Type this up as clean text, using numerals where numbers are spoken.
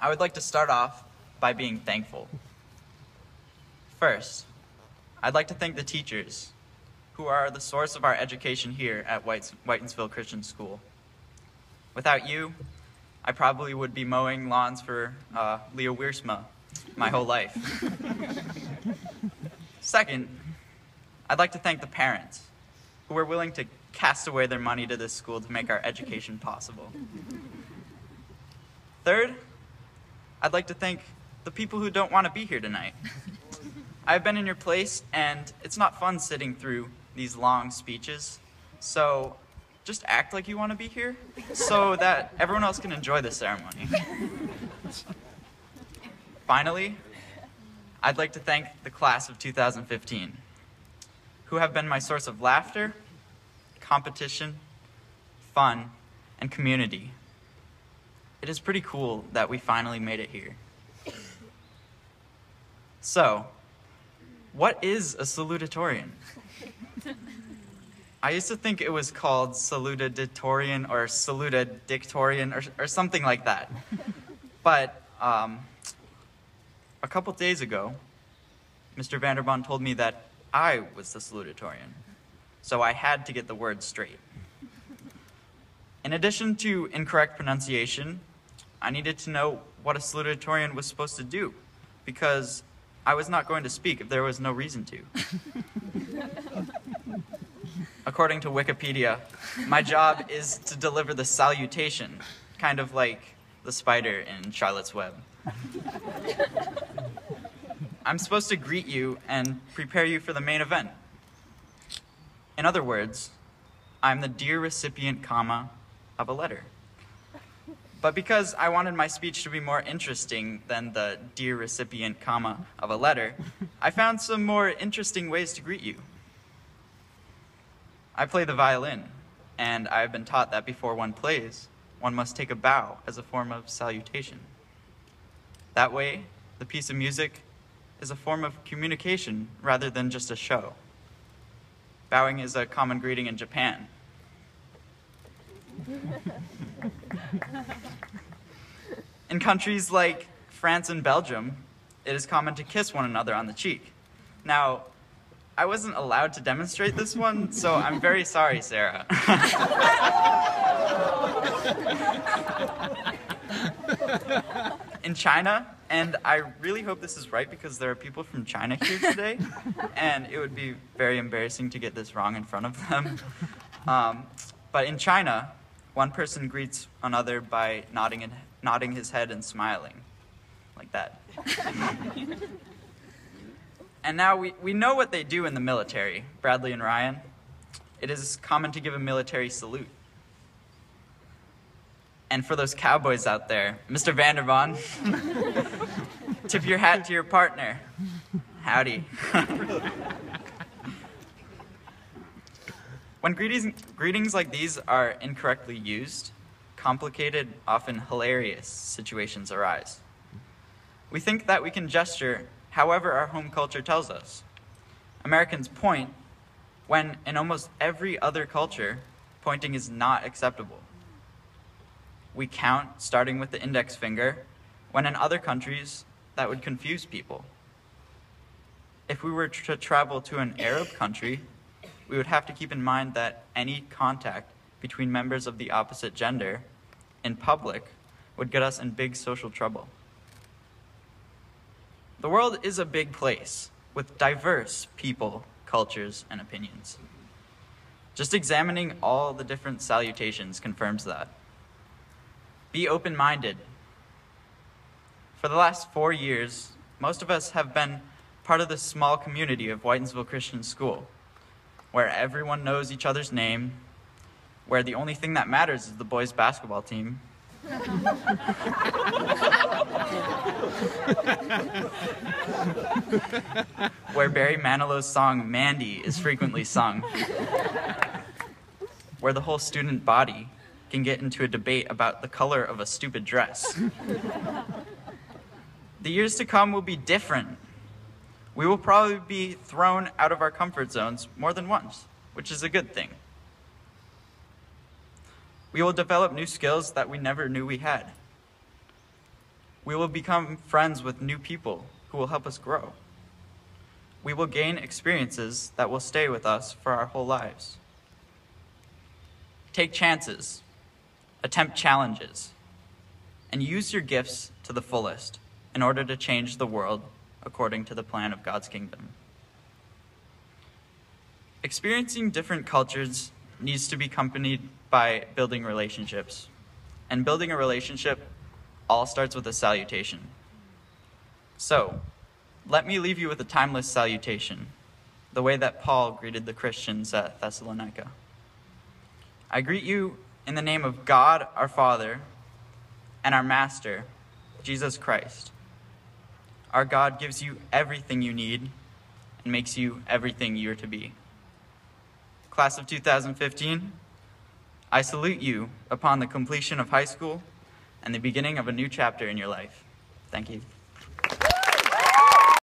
I would like to start off by being thankful. First, I'd like to thank the teachers, who are the source of our education here at Whitinsville Christian School. Without you, I probably would be mowing lawns for Leo Wiersma my whole life. Second, I'd like to thank the parents, who were willing to cast away their money to this school to make our education possible. Third, I'd like to thank the people who don't want to be here tonight. I've been in your place, and it's not fun sitting through these long speeches, so just act like you want to be here so that everyone else can enjoy the ceremony. Finally, I'd like to thank the class of 2015, who have been my source of laughter, competition, fun, and community. It is pretty cool that we finally made it here. So, what is a salutatorian? I used to think it was called Salutatorian or Salutadictorian or something like that. But a couple days ago, Mr. Vanderbond told me that I was the salutatorian, so I had to get the words straight. In addition to incorrect pronunciation, I needed to know what a salutatorian was supposed to do, because I was not going to speak if there was no reason to. According to Wikipedia, my job is to deliver the salutation, kind of like the spider in Charlotte's Web. I'm supposed to greet you and prepare you for the main event. In other words, I'm the dear recipient, comma, of a letter. But because I wanted my speech to be more interesting than the dear recipient, comma, of a letter, I found some more interesting ways to greet you. I play the violin, and I've been taught that before one plays, one must take a bow as a form of salutation. That way, the piece of music is a form of communication rather than just a show. Bowing is a common greeting in Japan. In countries like France and Belgium, it is common to kiss one another on the cheek. Now, I wasn't allowed to demonstrate this one, so I'm very sorry, Sarah. In China, and I really hope this is right because there are people from China here today, and it would be very embarrassing to get this wrong in front of them. But in China, one person greets another by nodding his head and smiling, like that. And now we know what they do in the military, Bradley and Ryan. It is common to give a military salute. And for those cowboys out there, Mr. Vanderbond, tip your hat to your partner. Howdy. When greetings like these are incorrectly used, complicated, often hilarious situations arise. We think that we can gesture however our home culture tells us. Americans point when, in almost every other culture, pointing is not acceptable. We count, starting with the index finger, when in other countries, that would confuse people. If we were to travel to an Arab country, we would have to keep in mind that any contact between members of the opposite gender in public would get us in big social trouble. The world is a big place with diverse people, cultures, and opinions. Just examining all the different salutations confirms that. Be open-minded. For the last 4 years, most of us have been part of this small community of Whitinsville Christian School, where everyone knows each other's name, where the only thing that matters is the boys' basketball team, where Barry Manilow's song Mandy is frequently sung, where the whole student body can get into a debate about the color of a stupid dress. The years to come will be different. We will probably be thrown out of our comfort zones more than once, which is a good thing. We will develop new skills that we never knew we had. We will become friends with new people who will help us grow. We will gain experiences that will stay with us for our whole lives. Take chances, attempt challenges, and use your gifts to the fullest in order to change the world according to the plan of God's kingdom. Experiencing different cultures needs to be accompanied by building relationships. And building a relationship all starts with a salutation. So, let me leave you with a timeless salutation, the way that Paul greeted the Christians at Thessalonica. I greet you in the name of God our Father and our Master, Jesus Christ. Our God gives you everything you need and makes you everything you are to be. Class of 2015, I salute you upon the completion of high school and the beginning of a new chapter in your life. Thank you.